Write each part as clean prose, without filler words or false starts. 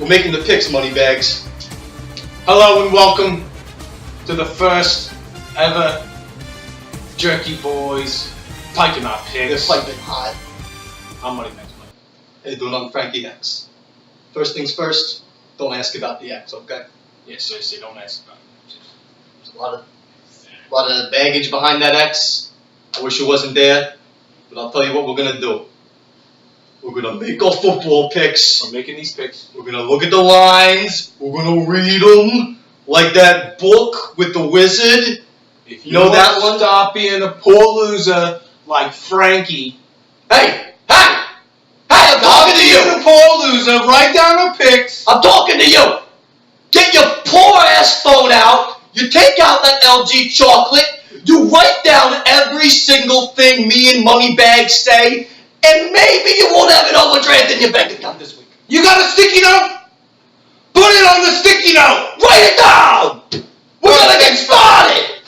We're making the picks, Moneybags. Hello and welcome to the first ever Jerky Boyz Piping Hot Picks. They're piping hot. I'm Moneybags. Hey, doing on Frankie X. First things first, don't ask about the X, okay? Yeah, seriously, don't ask about it. There's a lot of baggage behind that X. I wish it wasn't there, but I'll tell you what we're gonna do. We're gonna make our football picks. We're making these picks. We're gonna look at the lines. We're gonna read them like that book with the wizard. If you know that one, stop being a poor loser like Frankie. Hey, I'm talking to you. A poor loser. Write down our picks. I'm talking to you. Get your poor ass phone out. You take out that LG chocolate. You write down every single thing me and Moneybags say. And maybe you won't have an overdraft in your bank account this week. You got a sticky note? Put it on the sticky note. Write it down. We're gonna get started.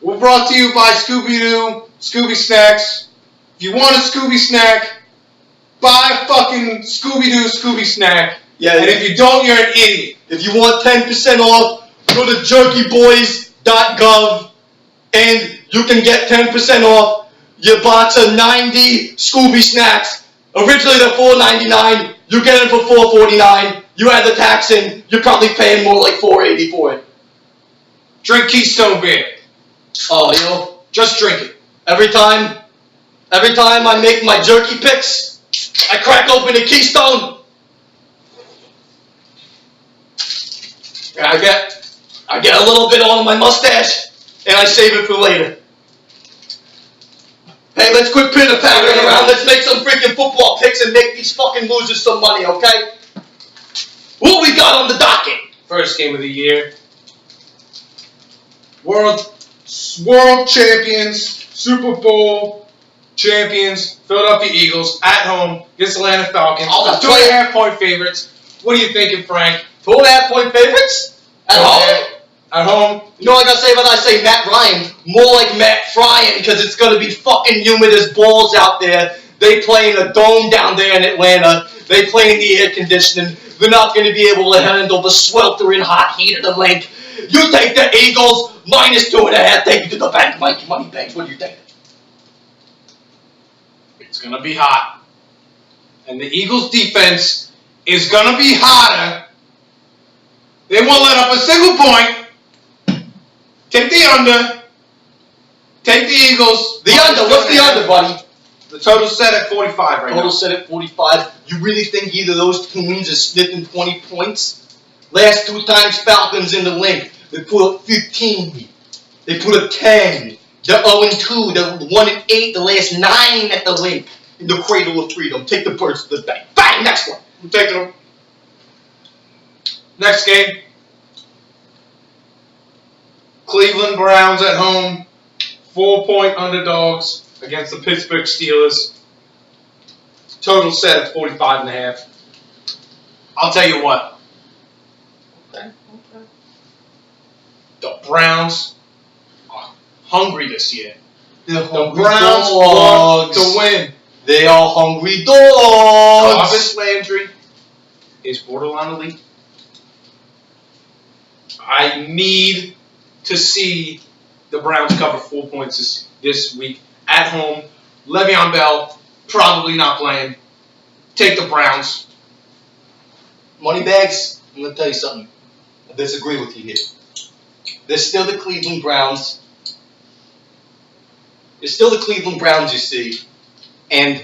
We're brought to you by Scooby-Doo, Scooby Snacks. If you want a Scooby snack, buy a fucking Scooby-Doo Scooby snack. Yeah. And if you don't, you're an idiot. If you want 10% off, go to jerkyboyz.gov and you can get 10% off your box of 90 Scooby snacks. Originally they're $4.99. You get it for $4.49. You add the tax in, you're probably paying more like $4.80 for it. Drink Keystone beer. Oh, just drink it. Every time I make my jerky picks, I crack open a Keystone. I get a little bit on my mustache, and I save it for later. Hey, let's quit pitter-pattering around. Let's make some freaking football picks and make these fucking losers some money, okay? What we got on the docket? First game of the year. World champions, Super Bowl champions, Philadelphia Eagles at home against Atlanta Falcons. Oh, that's 2.5-point favorites. What are you thinking, Frank? 2.5-point favorites? At home? At home. You know what I gotta say when I say Matt Ryan? More like Matt Fryan, because it's gonna be fucking humid as balls out there. They play in a dome down there in Atlanta. They play in the air conditioning. They're not gonna be able to handle the sweltering hot heat of the link. You take the Eagles minus 2.5. Take it to the bank, Mikey Moneybags. What do you think? It's gonna be hot, and the Eagles' defense is gonna be hotter. They won't let up a single point. Take the under. Take the Eagles. The under. What's the under, buddy? The total's set at 45 right now. Total set at 45. You really think either of those teams is sniffing 20 points? Last two times Falcons in the link, they put up 15. They put up 10. They're 0-2. They're 1-8. The last 9 at the link in the cradle of freedom. Take the birds to the bank. Bang! Next one. I'm taking them. Next game. Cleveland Browns at home. 4-point underdogs against the Pittsburgh Steelers. Total set at 45.5. I'll tell you what. Okay. The Browns are hungry this year. The Browns want to win. They are hungry dogs. Jarvis Landry is borderline elite. I need to see the Browns cover 4 points this week at home. Le'Veon Bell probably not playing. Take the Browns. Moneybags, I'm going to tell you something. I disagree with you here. They're still the Cleveland Browns. They're still the Cleveland Browns, you see. And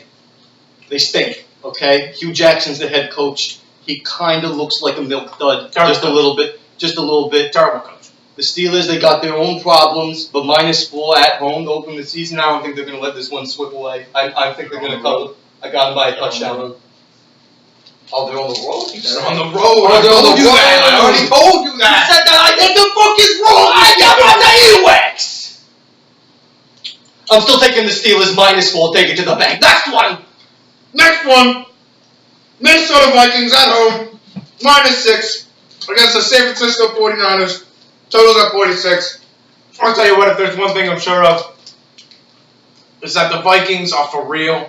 they stink, okay? Hugh Jackson's the head coach. He kind of looks like a milk dud. Just a little bit. Terrible coach. The Steelers, they got their own problems, but -4 at home to open the season. I don't think they're going to let this one slip away. I think they're going to cover. I got them by a touchdown. Oh, they're on the road? They're on the road. I told you that. I already told you that. You said that. What the fuck is wrong? I got my earwax. I'm still taking the Steelers -4. Take it to the bank. Next one. Minnesota Vikings at home. -6 against the San Francisco 49ers. Total's at 46. I'll tell you what, if there's one thing I'm sure of, is that the Vikings are for real.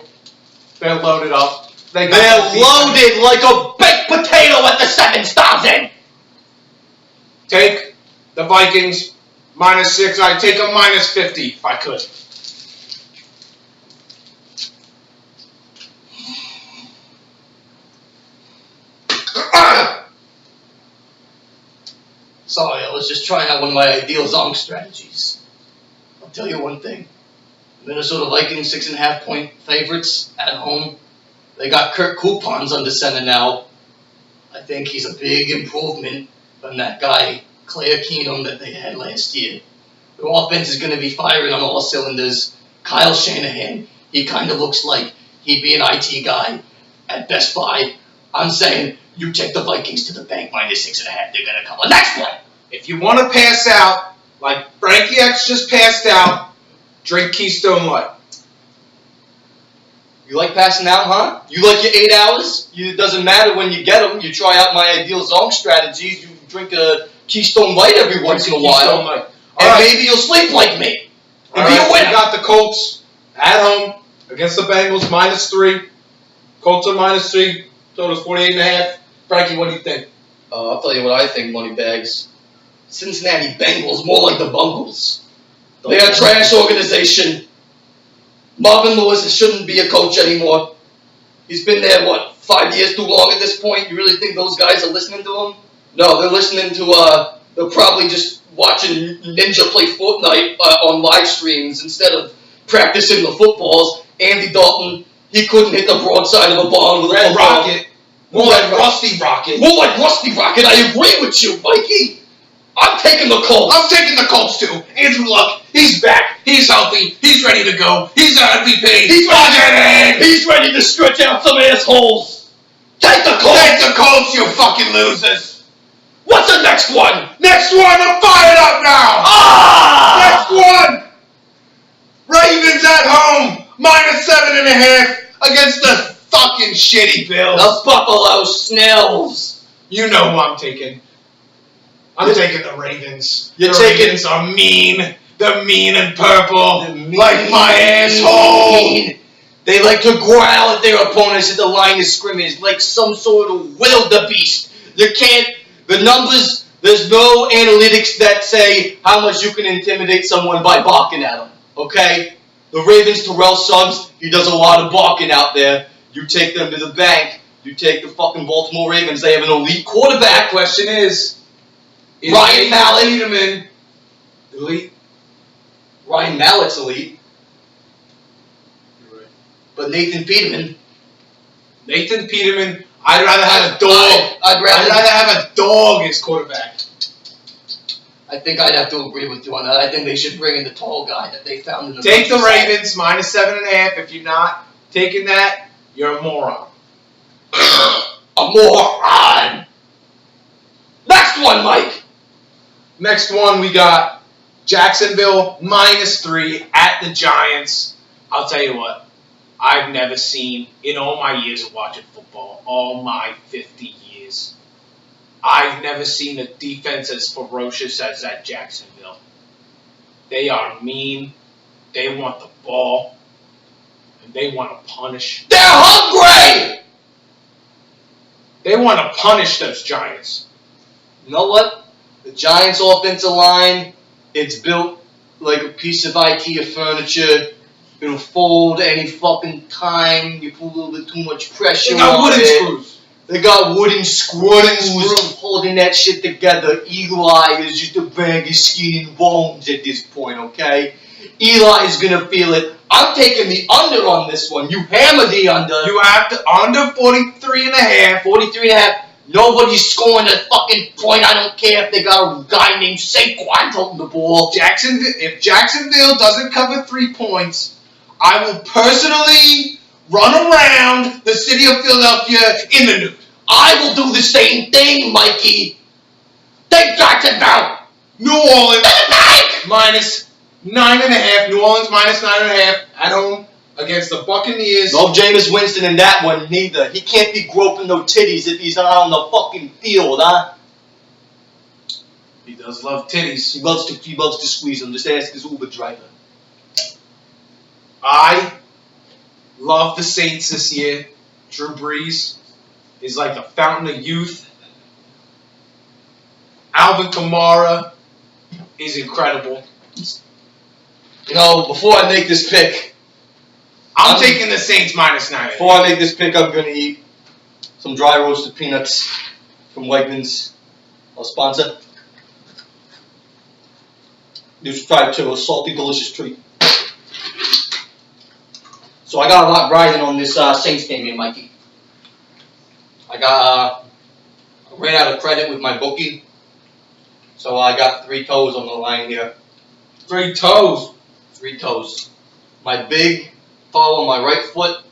They're loaded up. They're loaded like a baked potato at the 7,000. Take the Vikings -6. I'd take a -50 if I could. Sorry, I was just trying out one of my ideal zonk strategies. I'll tell you one thing. Minnesota Vikings 6.5 point favorites at home. They got Kirk coupons under center now. I think he's a big improvement from that guy, Claire Keenum, that they had last year. The offense is going to be firing on all cylinders. Kyle Shanahan, he kind of looks like he'd be an IT guy at Best Buy. I'm saying you take the Vikings to the bank -6.5. They're going to cover. Next one. If you want to pass out, like Frankie X just passed out, drink Keystone Light. You like passing out, huh? You like your 8 hours? It doesn't matter when you get them. You try out my ideal zone strategies. You drink a Keystone Light every once in a while. And maybe you'll sleep like me. And be a winner. We got the Colts at home against the Bengals -3. Colts are -3. Total's 48.5. Frankie, what do you think? I'll tell you what I think, Moneybags. Cincinnati Bengals, more like the Bungles. They're a trash organization. Marvin Lewis shouldn't be a coach anymore. He's been there, 5 years too long at this point? You really think those guys are listening to him? No, they're listening to, they're probably just watching Ninja play Fortnite on live streams instead of practicing the footballs. Andy Dalton, he couldn't hit the broadside of a barn with a Red Rocket. More like Rusty Rocket. More like Rusty Rocket. I agree with you, Mikey. I'm taking the Colts. I'm taking the Colts too. Andrew Luck, he's back. He's healthy. He's ready to go. He's an MVP. He's ready to stretch out some assholes. Take the Colts. Take the Colts, you fucking losers. What's the next one? Next one, I'm fired up now. Next one. Ravens at home, -7.5 against the fucking shitty Bills. The Buffalo Snills. You know who I'm taking. I'm taking the Ravens. You're the taking... Ravens are mean. They're mean and purple. Mean, like my asshole. They like to growl at their opponents at the line of scrimmage like some sort of wildebeest. You can't... The numbers... There's no analytics that say how much you can intimidate someone by barking at them. Okay? The Ravens, Terrell Suggs, he does a lot of barking out there. You take them to the bank. You take the fucking Baltimore Ravens. They have an elite quarterback. The question is Ryan Mallett. Peterman elite? Ryan Mallett's elite. You're right. But Nathan Peterman, I'd rather have a dog. I'd rather have a dog as quarterback. I think I'd have to agree with you on that. I think they should bring in the tall guy that they found in the Take the Ravens -7.5. If you're not taking that, you're a moron. A moron. Next one, Mike. Next one, we got Jacksonville -3 at the Giants. I'll tell you what, I've never seen, in all my years of watching football, all my 50 years, I've never seen a defense as ferocious as that Jacksonville. They are mean. They want the ball. And they want to punish. They're hungry! They want to punish those Giants. You know what? The Giants' offensive line, it's built like a piece of IKEA furniture. It'll fold any fucking time. You put a little bit too much pressure on it. They got wooden screws. They got wooden screws holding that shit together. Eli is just a bag of skin and bones at this point, okay? Eli is going to feel it. I'm taking the under on this one. You hammer the under. You have to under 43.5. 43.5. Nobody's scoring a fucking point. I don't care if they got a guy named Saquon holding the ball. If Jacksonville doesn't cover 3 points, I will personally run around the city of Philadelphia in the nude. I will do the same thing, Mikey. Take Jacksonville. New Orleans -9.5. New Orleans -9.5 at home against the Buccaneers. No Jameis Winston in that one neither. He can't be groping no titties if he's not on the fucking field, huh? He does love titties. He loves to squeeze them. Just ask his Uber driver. I love the Saints this year. Drew Brees is like the fountain of youth. Alvin Kamara is incredible. You know, before I make this pick, I'm taking the Saints -9. Before I make this pick, I'm gonna eat some dry roasted peanuts from Wegmans, our sponsor. You should try it too, a salty, delicious treat. So I got a lot riding on this Saints game here, Mikey. I ran out of credit with my bookie, so I got 3 toes on the line here. 3 toes. 3 toes. My big toe on my right foot,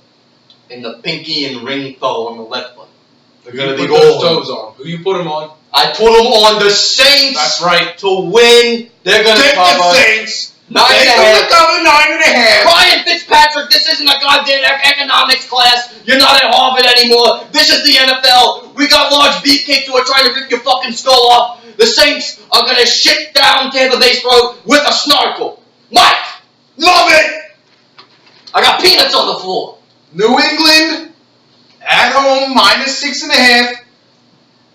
and the pinky and ring toe on the left foot. They're gonna be those golden. toes on. Who you put them on? I put them on the Saints. That's right. To win. They're gonna Take cover. the Saints. 9.5. Cover 9.5. Brian Fitzpatrick, this isn't a goddamn economics class. You're not at Harvard anymore. This is the NFL. We got large beefcakes who are trying to rip your fucking skull off. The Saints are gonna shit down Tampa Bay's throat with a snorkel. Mike, Love it. I got peanuts on the floor. New England at home -6.5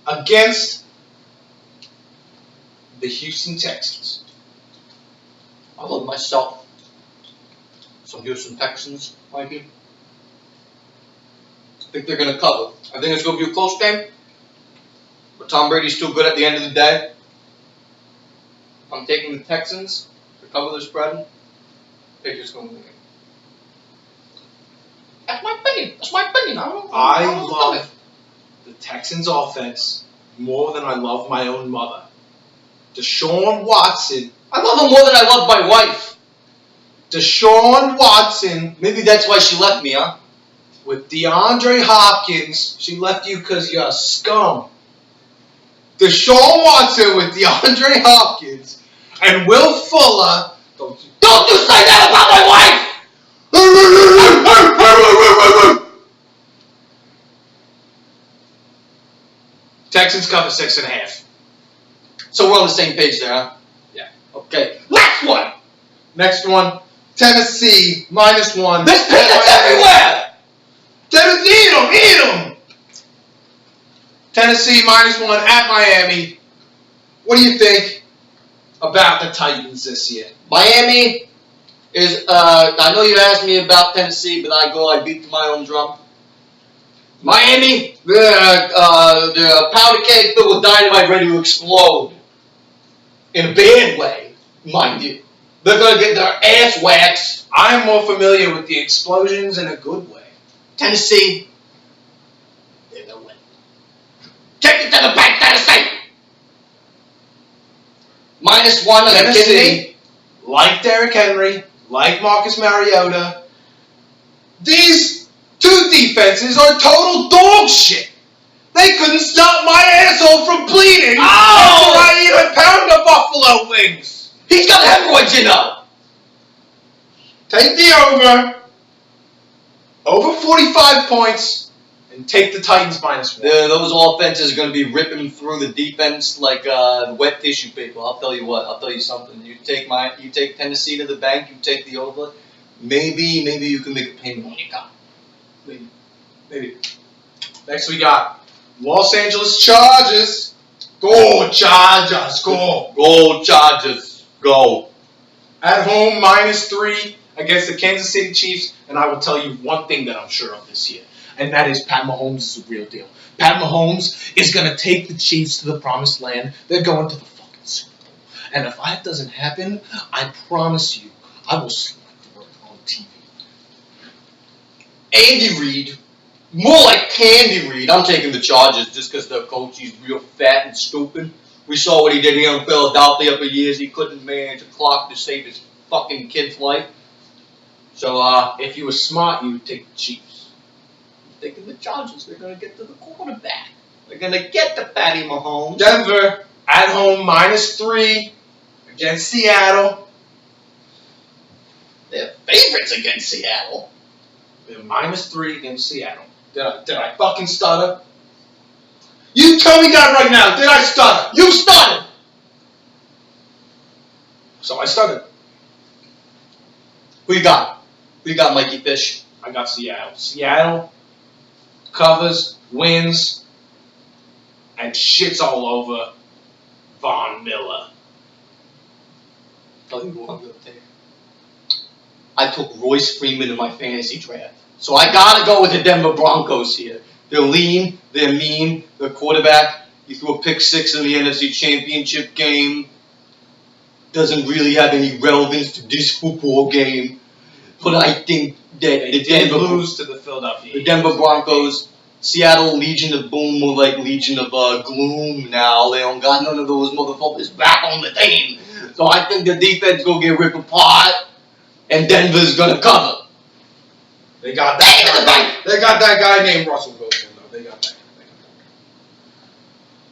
against the Houston Texans. I love myself some Houston Texans, Mikey. I think they're going to cover. I think it's going to be a close game. But Tom Brady's too good at the end of the day. I'm taking the Texans to cover the spread. I think it's going to win. That's my opinion. That's my opinion. I love the Texans offense more than I love my own mother. Deshaun Watson. I love him more than I love my wife. Deshaun Watson. Maybe that's why she left me, huh? With DeAndre Hopkins. She left you because you're a scum. Deshaun Watson with DeAndre Hopkins and Will Fuller. Don't you say that about my wife! Texans cover 6.5. So we're on the same page there, huh? Yeah. Okay. Next one! Next one, Tennessee -1. There's peanuts everywhere! Tennessee, eat them! Tennessee -1 at Miami. What do you think about the Titans this year? Miami is, I know you asked me about Tennessee, but I beat to my own drum. Miami, they're powder keg filled with dynamite ready to explode. In a bad way, mind you. They're going to get their ass waxed. I'm more familiar with the explosions in a good way. Tennessee, they're going to win. Take it to the bank, Tennessee! -1, are you kidding me? Like Derrick Henry, like Marcus Mariota, these two defenses are total dog shit. They couldn't stop my asshole from bleeding after I eat a pound of buffalo wings. He's got hemorrhoids, you know. Take the over 45 points, and take the Titans -1. Those offenses are going to be ripping through the defense like wet tissue paper. I'll tell you what. I'll tell you something. You take Tennessee to the bank. You take the over. Maybe you can make a payment on your car. Maybe. Next we got Los Angeles Chargers. Go Chargers, go. Go Chargers, go. At home -3 against the Kansas City Chiefs, and I will tell you one thing that I'm sure of this year, and that is Pat Mahomes is the real deal. Pat Mahomes is going to take the Chiefs to the promised land. They're going to the fucking Super Bowl. And if that doesn't happen, I promise you, I will slap the word on TV. Andy Reid, more like Candy Reid. I'm taking the Chargers just because their coach, he's real fat and stupid. We saw what he did here in Philadelphia for years. He couldn't manage a clock to save his fucking kid's life. So, if you were smart, you would take the Chiefs. I'm taking the Chargers. They're going to get to the quarterback. They're going to get to Patty Mahomes. Denver, at home, -3 against Seattle. They're favorites against Seattle. They're -3 against Seattle. Did I fucking stutter? You tell me that right now. Did I stutter? You stuttered! So I stuttered. Who you got? Who you got, Mikey Fish? I got Seattle. Seattle covers, wins, and shits all over Von Miller. Tell you what I'm gonna take. I took Royce Freeman in my fantasy draft. So I gotta go with the Denver Broncos here. They're lean, they're mean, their quarterback, he threw a pick 6 in the NFC Championship game. Doesn't really have any relevance to this football game. But I think that They did lose to the Philadelphia the Denver Broncos, Seattle Legion of Boom, more like Legion of Gloom now. They don't got none of those motherfuckers back on the team. So I think the defense gonna get ripped apart, and Denver's gonna cover. They got that guy named Russell Wilson, though. They got that.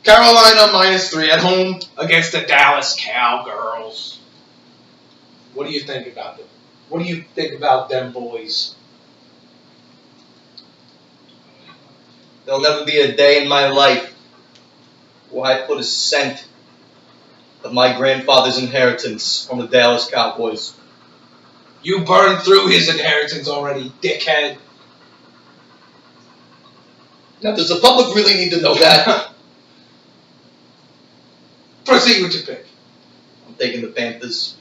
Carolina -3 at home against the Dallas Cowgirls. What do you think about them? What do you think about them boys? There'll never be a day in my life where I put a cent of my grandfather's inheritance on the Dallas Cowboys. You burned through his inheritance already, dickhead. Now, does the public really need to know that? Proceed with your pick. I'm taking the Panthers.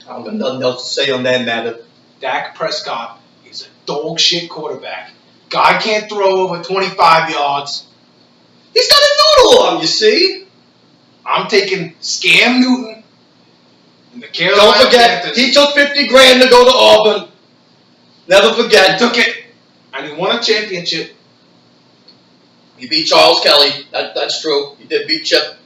I don't got nothing else to say on that matter. Dak Prescott is a dog shit quarterback. Guy can't throw over 25 yards. He's got a noodle arm, you see? I'm taking Scam Newton and the Carolina Don't forget, Panthers. he took 50 grand to go to Auburn. Never He forget. took it, and he won a championship. He beat Charles Kelly. That's true. He did beat Chip.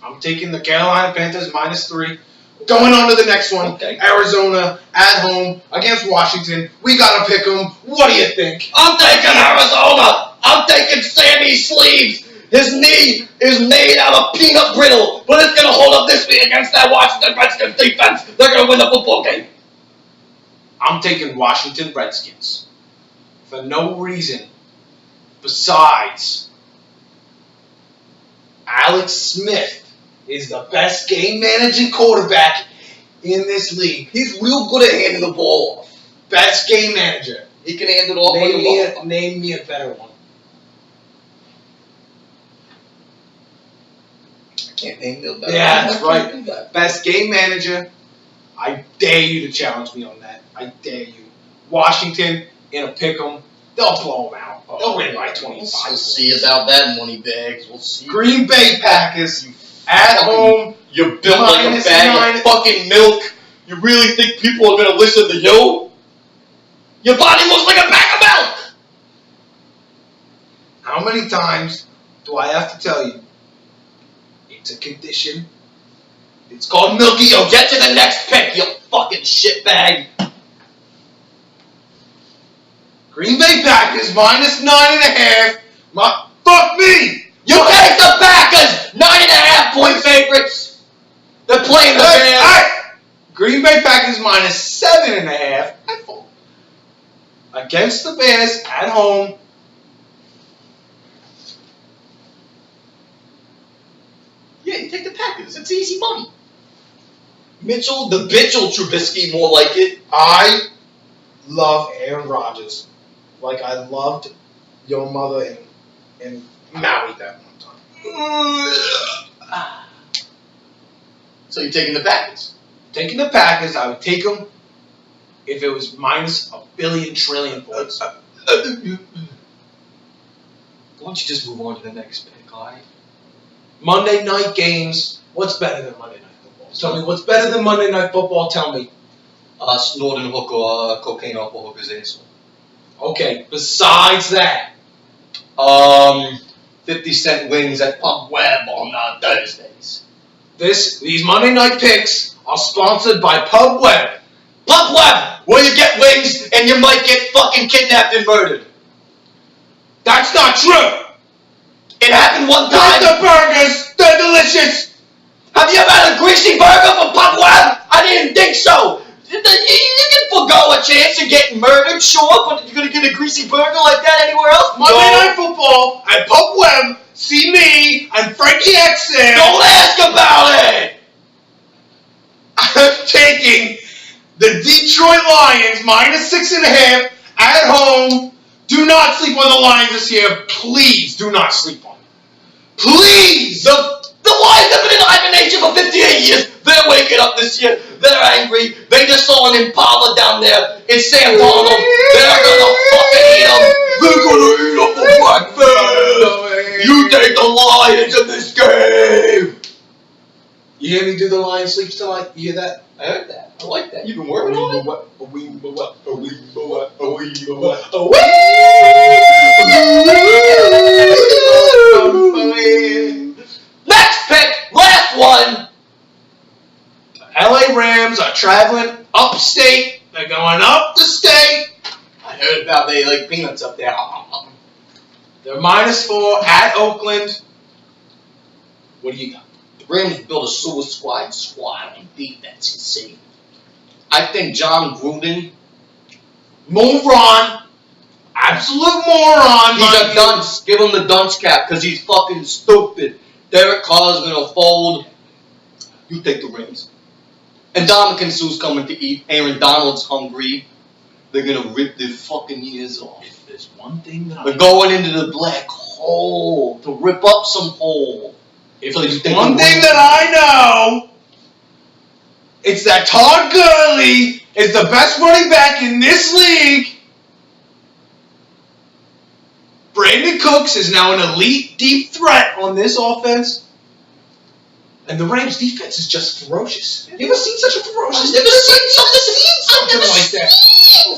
I'm taking the Carolina Panthers -3. Going on to the next one. Okay. Arizona at home against Washington. We gotta pick them. What do you think? I'm taking Arizona. I'm taking Sammy Sleeves. His knee is made out of peanut brittle, but it's going to hold up this week against that Washington Redskins defense. They're going to win the football game. I'm taking Washington Redskins. For no reason besides Alex Smith is the best game managing quarterback in this league. He's real good at handing the ball off. Best game manager. He can hand it off like a motherfucker. Name me a better one. Can't name the better. Yeah, that's right. Best game manager. I dare you to challenge me on that. I dare you. Washington in a pick'em. They'll blow them out. They'll win by 25. We'll see about that, money bags. We'll see. Green Bay Packers at home. You're built like a -9. bag of fucking milk. You really think people are gonna listen to you? Your body looks like a bag of milk. How many times do I have to tell you? It's a condition. It's called Milky. Yo, get to the next pick, you fucking shitbag. Green Bay Packers -9.5. Fuck me! You take the Packers! 9.5 point favorites. They're playing the Bears. Green Bay Packers -7.5 against the Bears at home. Yeah, you take the Packers. It's easy money. The Mitchell Trubisky, more like it. I love Aaron Rodgers like I loved your mother and Maui that one time. So you're taking the Packers? Taking the Packers, I would take them if it was minus a billion trillion points. Why don't you just move on to the next pick, alright? Monday night games. What's better than Monday night football? Tell me what's better than Monday night football. Tell me. Snorting hook or cocaine off a hooker's asshole. Okay. Besides that, 50-cent wings at Pub Web on Thursdays. these Monday night picks are sponsored by Pub Web. Pub Web, where you get wings and you might get fucking kidnapped and murdered. That's not true. It happened one Like time. the burgers, they're delicious. Have you ever had a greasy burger from Pub Web? I didn't think so. You can forgo a chance of getting murdered, sure, but you're gonna get a greasy burger like that anywhere else? Monday Night Football at Pub Web. See me and Frankie X there. Don't ask about it. I'm taking the Detroit Lions -6.5 at home Do not sleep on the Lions this year. Please do not sleep on them. Please! The Lions have been in hibernation for 58 years. They're waking up this year. They're angry. They just saw an Impala down there. It's Sam Donald. They're gonna fucking eat him. They're gonna eat him for breakfast. You take the Lions in this game. You hear me do the Lion sleeps tonight? You hear that? I heard that. I like that. You've been working on it? Next pick, last one. LA Rams are traveling upstate. They're going up the state. I heard about they like peanuts up there. They're -4 at Oakland. What do you got? The Rams built a suicide squad on defense, you see. I think John Gruden, Moron. Absolute moron. he's a dunce. Give him the dunce cap because he's fucking stupid. Derek Carr's gonna fold. You take the Rams. And Dominican Sue's coming to eat. Aaron Donald's hungry. They're gonna rip their fucking ears off. If there's one thing that They're going into the black hole to rip up some hole. If So you there's think one the thing Rams- that I know, it's that Todd Gurley is the best running back in this league. Brandon Cooks is now an elite deep threat on this offense. And the Rams defense is just ferocious. You ever seen such a ferocious I've never seen something like that?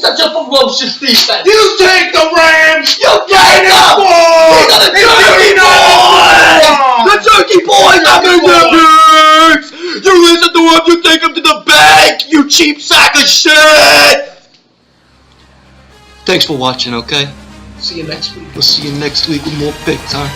such a ferocious defense. You take the Rams! You take them! We got a Jerky Boyz! The Jerky Boyz are in the picks! You listen to him, you take him to the bank, you cheap sack of shit! Thanks for watching, okay? See you next week. We'll see you next week with more picks, huh?